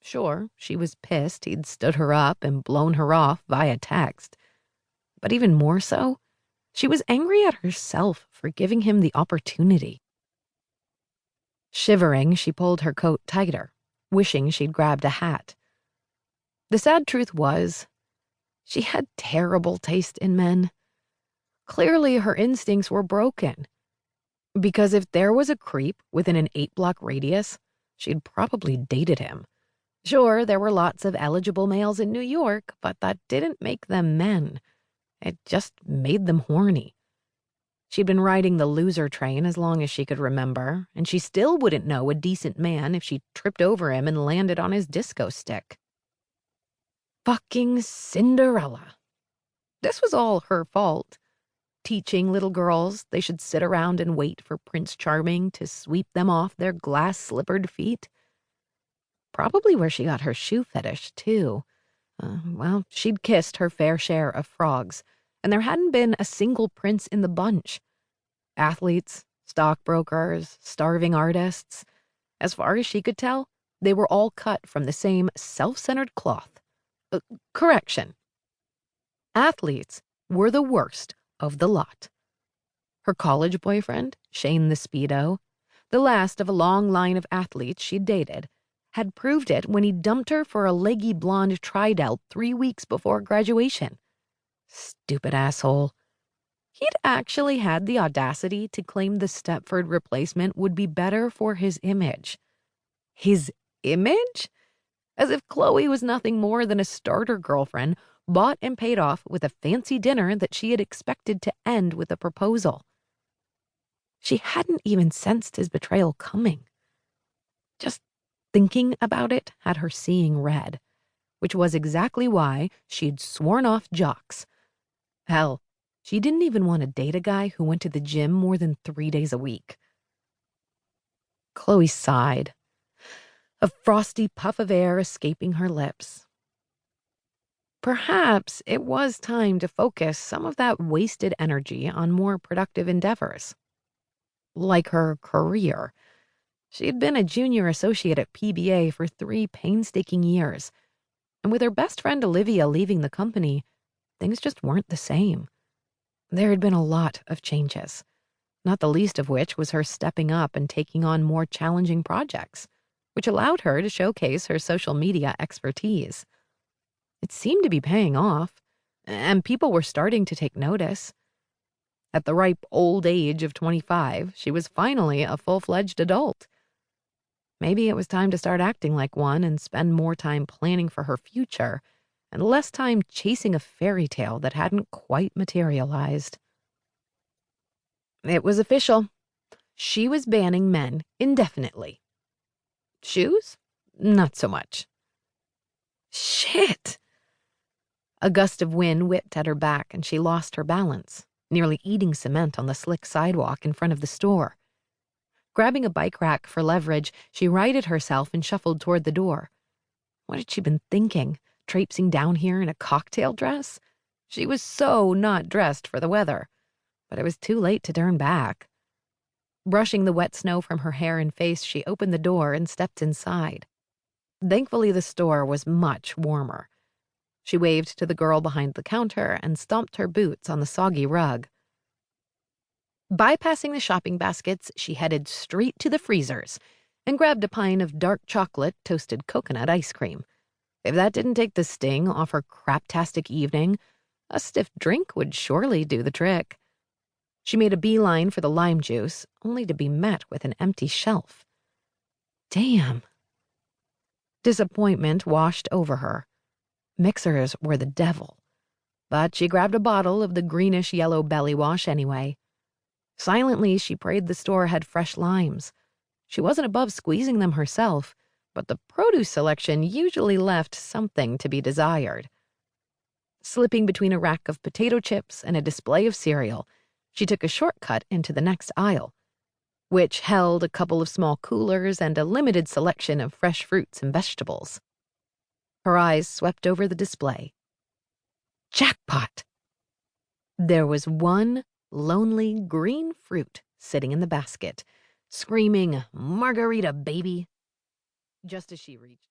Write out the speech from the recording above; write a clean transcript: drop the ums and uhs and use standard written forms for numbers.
Sure, she was pissed he'd stood her up and blown her off via text. But even more so, she was angry at herself for giving him the opportunity. Shivering, she pulled her coat tighter, wishing she'd grabbed a hat. The sad truth was, she had terrible taste in men. Clearly, her instincts were broken. Because if there was a creep within an 8-block radius, she'd probably dated him. Sure, there were lots of eligible males in New York, but that didn't make them men. It just made them horny. She'd been riding the loser train as long as she could remember, and she still wouldn't know a decent man if she tripped over him and landed on his disco stick. Fucking Cinderella. This was all her fault. Teaching little girls they should sit around and wait for Prince Charming to sweep them off their glass-slippered feet. Probably where she got her shoe fetish, too. Well, she'd kissed her fair share of frogs, and there hadn't been a single prince in the bunch. Athletes, stockbrokers, starving artists. As far as she could tell, they were all cut from the same self-centered cloth. Correction. Athletes were the worst of the lot. Her college boyfriend, Shane the Speedo, the last of a long line of athletes she'd dated, had proved it when he dumped her for a leggy blonde tridelt 3 weeks before graduation. Stupid asshole. He'd actually had the audacity to claim the Stepford replacement would be better for his image. His image? As if Chloe was nothing more than a starter girlfriend bought and paid off with a fancy dinner that she had expected to end with a proposal. She hadn't even sensed his betrayal coming. Just thinking about it had her seeing red, which was exactly why she'd sworn off jocks. Hell, she didn't even want to date a guy who went to the gym more than 3 days a week. Chloe sighed, a frosty puff of air escaping her lips. Perhaps it was time to focus some of that wasted energy on more productive endeavors. Like her career. She'd been a junior associate at PBA for 3 painstaking years, and with her best friend Olivia leaving the company, things just weren't the same. There had been a lot of changes, not the least of which was her stepping up and taking on more challenging projects, which allowed her to showcase her social media expertise. It seemed to be paying off, and people were starting to take notice. At the ripe old age of 25, she was finally a full-fledged adult. Maybe it was time to start acting like one and spend more time planning for her future and less time chasing a fairy tale that hadn't quite materialized. It was official. She was banning men indefinitely. Shoes? Not so much. Shit! A gust of wind whipped at her back and she lost her balance, nearly eating cement on the slick sidewalk in front of the store. Grabbing a bike rack for leverage, she righted herself and shuffled toward the door. What had she been thinking, traipsing down here in a cocktail dress? She was so not dressed for the weather, but it was too late to turn back. Brushing the wet snow from her hair and face, she opened the door and stepped inside. Thankfully, the store was much warmer. She waved to the girl behind the counter and stomped her boots on the soggy rug. Bypassing the shopping baskets, she headed straight to the freezers and grabbed a pint of dark chocolate toasted coconut ice cream. If that didn't take the sting off her craptastic evening, a stiff drink would surely do the trick. She made a beeline for the lime juice, only to be met with an empty shelf. Damn. Disappointment washed over her. Mixers were the devil. But she grabbed a bottle of the greenish-yellow belly wash anyway. Silently, she prayed the store had fresh limes. She wasn't above squeezing them herself, but the produce selection usually left something to be desired. Slipping between a rack of potato chips and a display of cereal, she took a shortcut into the next aisle, which held a couple of small coolers and a limited selection of fresh fruits and vegetables. Her eyes swept over the display. Jackpot! There was one lonely green fruit sitting in the basket, screaming, "Margarita, baby!" Just as she reached